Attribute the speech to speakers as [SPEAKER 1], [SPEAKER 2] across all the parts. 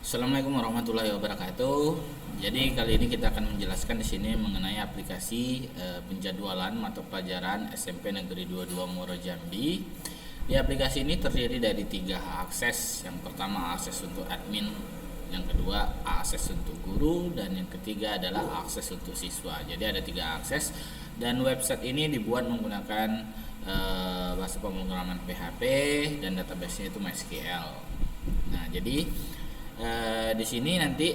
[SPEAKER 1] Assalamualaikum warahmatullahi wabarakatuh. Jadi kali ini kita akan menjelaskan di sini mengenai aplikasi penjadwalan mata pelajaran SMP Negeri 22 Muaro Jambi. Di aplikasi ini terdiri dari 3 akses. Yang pertama akses untuk admin, yang kedua akses untuk guru, dan yang ketiga adalah akses untuk siswa. Jadi ada 3 akses dan website ini dibuat menggunakan bahasa pemrograman PHP dan database-nya itu MySQL. Nah, jadi di sini nanti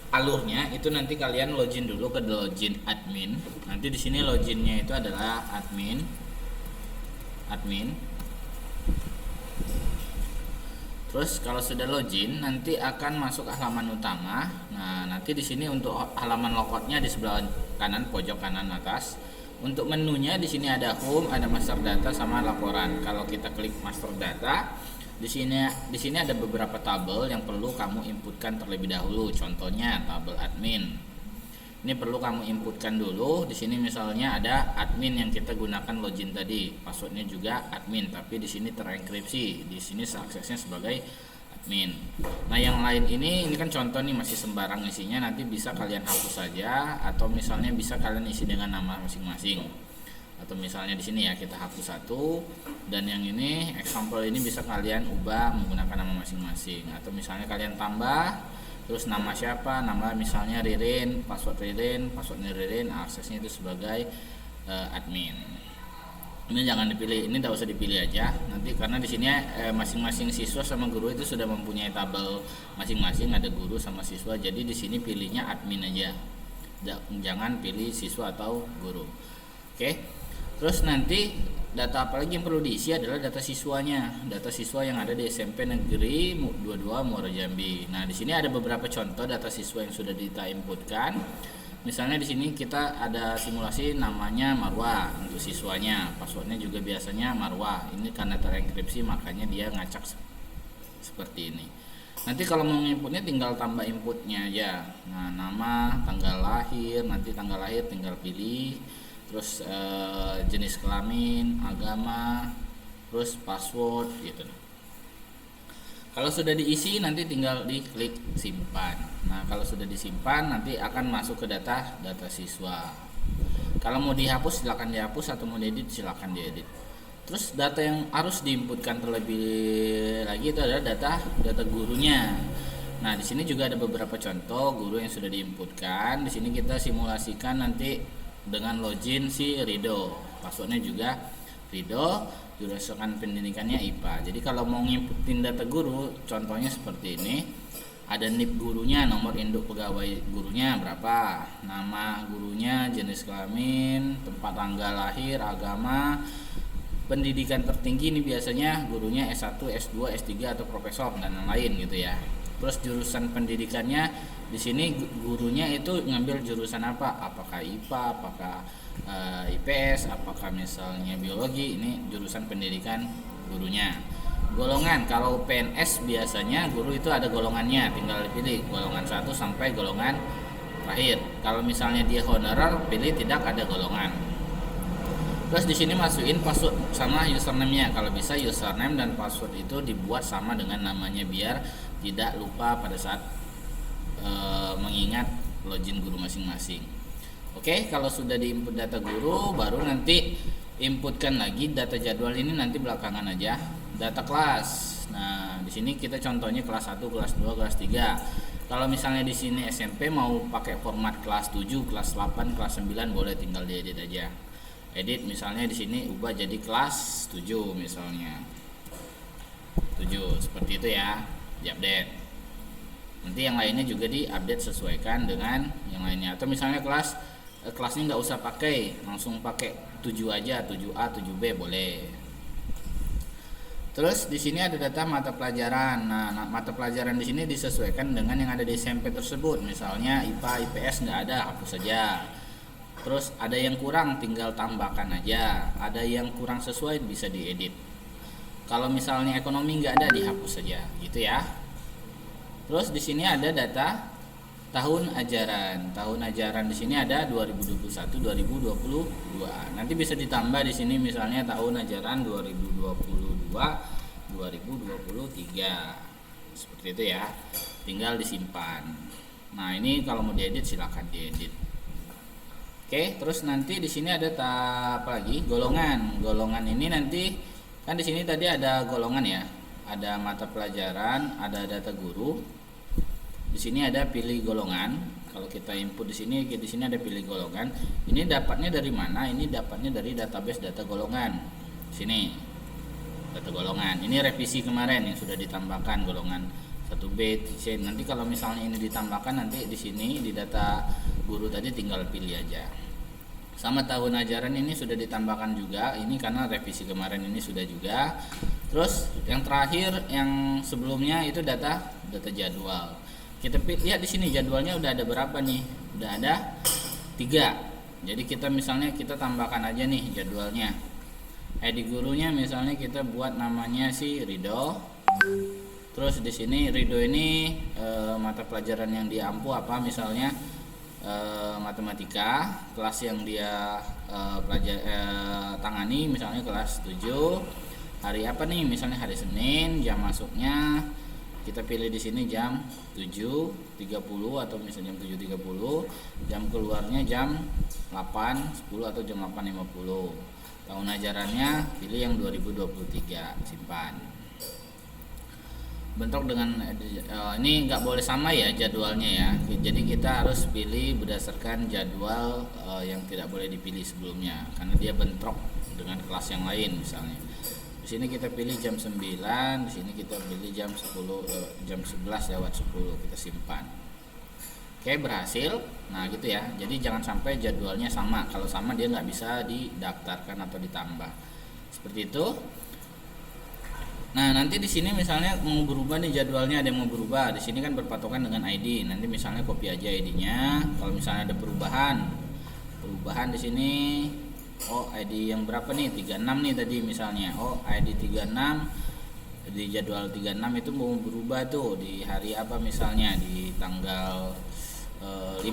[SPEAKER 1] alurnya itu nanti kalian login dulu ke login admin. Nanti di sini loginnya itu adalah admin. Terus kalau sudah login nanti akan masuk halaman utama. Nah, nanti di sini untuk halaman logoutnya di sebelah kanan pojok kanan atas. Untuk menunya di sini ada home, ada master data sama laporan. Kalau kita klik master data, di sini ada beberapa tabel yang perlu kamu inputkan terlebih dahulu. Contohnya tabel admin. Ini perlu kamu inputkan dulu. Di sini misalnya ada admin yang kita gunakan login tadi. Passwordnya juga admin, tapi di sini terenkripsi. Di sini aksesnya sebagai admin. Nah, yang lain ini kan contoh nih, masih sembarang isinya. Nanti bisa kalian hapus saja, atau misalnya bisa kalian isi dengan nama masing-masing. Atau misalnya di sini ya kita hapus satu, dan yang ini example ini bisa kalian ubah menggunakan nama masing-masing, atau misalnya kalian tambah terus nama siapa, nama misalnya Ririn, passwordnya Ririn, aksesnya itu sebagai admin. Ini jangan dipilih, ini tidak usah dipilih aja nanti, karena di sini masing-masing siswa sama guru itu sudah mempunyai tabel masing-masing, ada guru sama siswa. Jadi di sini pilihnya admin aja, jangan pilih siswa atau guru. Oke. Terus nanti data apa lagi yang perlu diisi adalah data siswanya, data siswa yang ada di SMP Negeri 22 Muaro Jambi. Nah, di sini ada beberapa contoh data siswa yang sudah kita inputkan. Misalnya di sini kita ada simulasi namanya Marwa untuk siswanya, passwordnya juga biasanya Marwa. Ini karena terenkripsi makanya dia ngacak seperti ini. Nanti kalau mau inputnya tinggal tambah inputnya aja. Nah, nama, tanggal lahir, nanti tanggal lahir tinggal pilih. Terus jenis kelamin, agama, terus password gitu. Kalau sudah diisi nanti tinggal diklik simpan. Nah, kalau sudah disimpan nanti akan masuk ke data siswa. Kalau mau dihapus silakan dihapus, atau mau diedit silakan diedit. Terus data yang harus diinputkan terlebih lagi itu adalah data gurunya. Nah, di sini juga ada beberapa contoh guru yang sudah diinputkan. Di sini kita simulasikan nanti dengan login si Rido, passwordnya juga Rido, jurusan pendidikannya IPA. Jadi kalau mau nginputin data guru, contohnya seperti ini, ada NIP gurunya, nomor induk pegawai gurunya berapa, nama gurunya, jenis kelamin, tempat tanggal lahir, agama, pendidikan tertinggi ini biasanya gurunya S1, S2, S3 atau profesor dan lain-lain gitu ya. Terus jurusan pendidikannya di sini gurunya itu ngambil jurusan apa? Apakah IPA, apakah IPS, apakah misalnya biologi? Ini jurusan pendidikan gurunya. Golongan, kalau PNS biasanya guru itu ada golongannya, tinggal pilih golongan 1 sampai golongan terakhir. Kalau misalnya dia honorer, pilih tidak ada golongan. Terus di sini masukin password sama username-nya. Kalau bisa username dan password itu dibuat sama dengan namanya biar tidak lupa pada saat mengingat login guru masing-masing. Oke, kalau sudah diinput data guru, baru nanti inputkan lagi data jadwal ini nanti belakangan aja. Data kelas. Nah, di sini kita contohnya kelas 1, kelas 2, kelas 3. Kalau misalnya di sini SMP mau pakai format kelas 7, kelas 8, kelas 9 boleh tinggal diedit aja. Edit misalnya di sini ubah jadi kelas 7 misalnya. 7 seperti itu ya. Diupdate. Nanti yang lainnya juga diupdate sesuaikan dengan yang lainnya. Atau misalnya kelasnya nggak usah pakai, langsung pakai 7 aja, 7A, 7B boleh. Terus di sini ada data mata pelajaran. Nah, mata pelajaran di sini disesuaikan dengan yang ada di SMP tersebut. Misalnya IPA, IPS nggak ada, hapus saja. Terus ada yang kurang tinggal tambahkan aja. Ada yang kurang sesuai bisa diedit. Kalau misalnya ekonomi nggak ada, dihapus saja, gitu ya. Terus di sini ada data tahun ajaran. Tahun ajaran di sini ada 2021-2022. Nanti bisa ditambah di sini misalnya tahun ajaran 2022-2023. Seperti itu ya. tinggal disimpan. Nah, ini kalau mau diedit silakan diedit. Oke, terus nanti di sini ada apa lagi? Golongan. Golongan ini nanti kan di sini tadi ada golongan ya. Ada mata pelajaran, ada data guru. Di sini ada pilih golongan. Kalau kita input di sini ada pilih golongan. Ini dapatnya dari mana? Ini dapatnya dari database data golongan. Sini. Data golongan. Ini revisi kemarin yang sudah ditambahkan golongan 1B, C. Nanti kalau misalnya ini ditambahkan, nanti di sini di data guru tadi tinggal pilih aja. Sama tahun ajaran ini sudah ditambahkan juga. Ini karena revisi kemarin ini sudah juga. Terus yang terakhir yang sebelumnya itu data jadwal. Kita lihat di sini jadwalnya udah ada berapa nih? Udah ada 3. Jadi kita misalnya kita tambahkan aja nih jadwalnya. ID gurunya misalnya kita buat namanya si Ridho. Terus di sini Ridho ini mata pelajaran yang dia ampu apa, misalnya matematika, kelas yang dia tangani misalnya kelas 7. Hari apa nih? Misalnya hari Senin, jam masuknya kita pilih di sini jam 7.30 atau misalnya jam 7.30, jam keluarnya jam 8.10 atau jam 8.50. Tahun ajarannya pilih yang 2023, simpan. Bentuk dengan ini nggak boleh sama ya jadwalnya ya. Jadi kita harus pilih berdasarkan jadwal yang tidak boleh dipilih sebelumnya karena dia bentrok dengan kelas yang lain misalnya. Di sini kita pilih jam 9, di sini kita pilih jam 11:10 kita simpan. Oke, berhasil. Nah gitu ya. Jadi jangan sampai jadwalnya sama. Kalau sama dia nggak bisa didaftarkan atau ditambah. Seperti itu. Nah nanti di sini misalnya mau berubah nih jadwalnya, ada yang mau berubah. Di sini kan berpatokan dengan ID. Nanti misalnya copy aja ID-nya. Kalau misalnya ada perubahan di sini. Oh ID yang berapa nih? 36 nih tadi misalnya. Oh ID 36 di jadwal 36 itu mau berubah tuh di hari apa misalnya di tanggal 5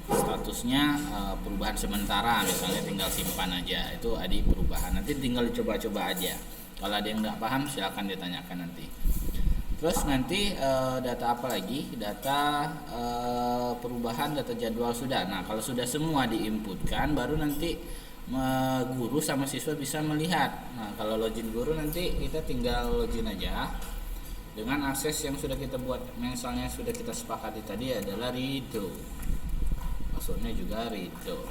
[SPEAKER 1] statusnya perubahan sementara misalnya, tinggal simpan aja, itu ada perubahan. Nanti tinggal dicoba-coba aja. Kalau ada yang nggak paham silakan ditanyakan nanti. Terus nanti data apa lagi? Data perubahan data jadwal sudah. Nah kalau sudah semua diinputkan baru nanti guru sama siswa bisa melihat. Nah kalau login guru nanti kita tinggal login aja dengan akses yang sudah kita buat, misalnya sudah kita sepakati tadi adalah Ridho, passwordnya juga Ridho.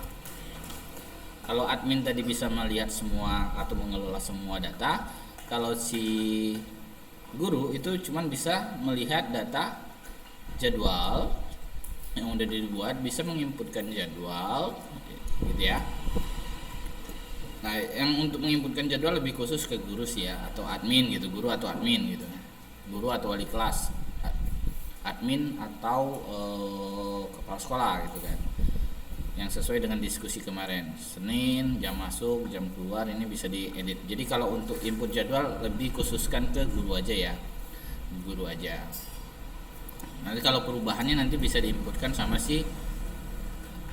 [SPEAKER 1] Kalau admin tadi bisa melihat semua atau mengelola semua data, kalau si guru itu cuma bisa melihat data jadwal yang udah dibuat, bisa menginputkan jadwal gitu ya. Nah yang untuk menginputkan jadwal lebih khusus ke guru sih ya, atau admin gitu, guru atau admin gitu, guru atau wali kelas, admin atau kepala sekolah gitu kan, yang sesuai dengan diskusi kemarin. Senin jam masuk jam keluar ini bisa diedit. Jadi kalau untuk input jadwal lebih khususkan ke guru aja ya, guru aja. Nanti kalau perubahannya nanti bisa diinputkan sama si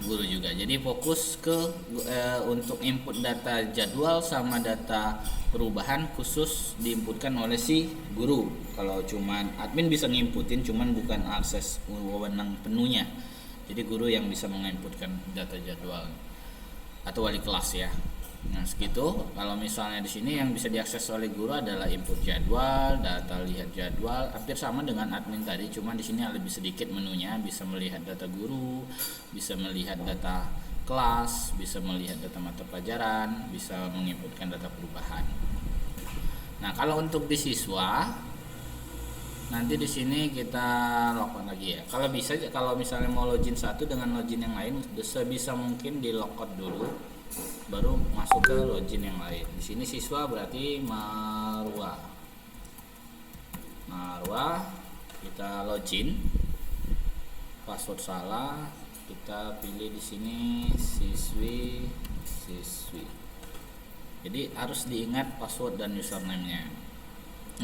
[SPEAKER 1] guru juga. Jadi fokus ke untuk input data jadwal sama data perubahan khusus diinputkan oleh si guru. Kalau cuman admin bisa nginputin, cuman bukan akses wewenang penuhnya. Jadi guru yang bisa menginputkan data jadwal atau wali kelas ya. Nah segitu. Kalau misalnya di sini yang bisa diakses oleh guru adalah input jadwal, data lihat jadwal, hampir sama dengan admin tadi, cuma di sini lebih sedikit menunya. Bisa melihat data guru, bisa melihat data kelas, bisa melihat data mata pelajaran, bisa menginputkan data perubahan. Nah kalau untuk di siswa, nanti di sini kita logout lagi ya. Kalau bisa, kalau misalnya mau login satu dengan login yang lain, sebisa mungkin di logout dulu, baru masuk ke login yang lain. Di sini siswa berarti Marwa, kita login, password salah, kita pilih di sini siswi. Jadi harus diingat password dan username-nya.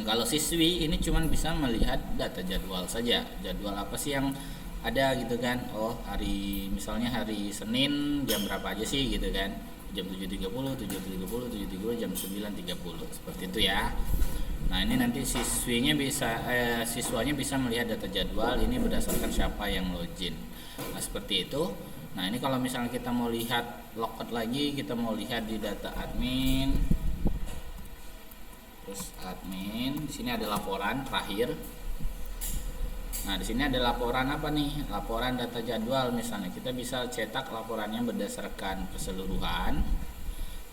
[SPEAKER 1] Kalau siswi ini cuman bisa melihat data jadwal saja. Jadwal apa sih yang ada gitu kan. Oh hari, misalnya hari Senin jam berapa aja sih gitu kan. Jam 7.30, 7.30, 7.30, jam 9.30. Seperti itu ya. Nah ini nanti siswanya bisa melihat data jadwal ini berdasarkan siapa yang login. Nah seperti itu. Nah ini kalau misalnya kita mau lihat logout lagi, kita mau lihat di data admin, terus admin, di sini ada laporan terakhir. Nah di sini ada laporan apa nih? Laporan data jadwal misalnya. Kita bisa cetak laporannya berdasarkan keseluruhan,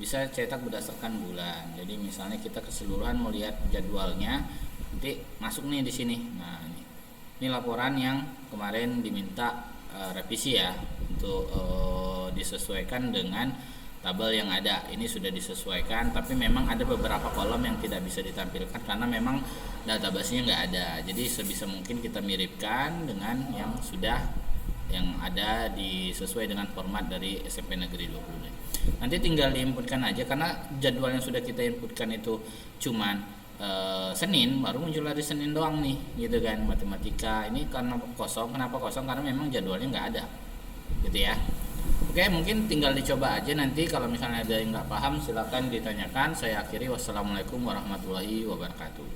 [SPEAKER 1] bisa cetak berdasarkan bulan. Jadi misalnya kita keseluruhan mau lihat jadwalnya, nanti masuk nih di sini. Nah ini laporan yang kemarin diminta revisi ya, untuk disesuaikan dengan tabel yang ada. Ini sudah disesuaikan, tapi memang ada beberapa kolom yang tidak bisa ditampilkan karena memang database-nya nggak ada. Jadi sebisa mungkin kita miripkan dengan yang sudah yang ada sesuai dengan format dari SMP Negeri 20. Nanti tinggal diinputkan aja, karena jadwal yang sudah kita inputkan itu cuman Senin, baru muncul hari Senin doang nih, gitu kan. Matematika ini karena kosong. Kenapa kosong? Karena memang jadwalnya nggak ada, gitu ya. Oke, mungkin tinggal dicoba aja. Nanti kalau misalnya ada yang nggak paham silahkan ditanyakan. Saya akhiri, wassalamualaikum warahmatullahi wabarakatuh.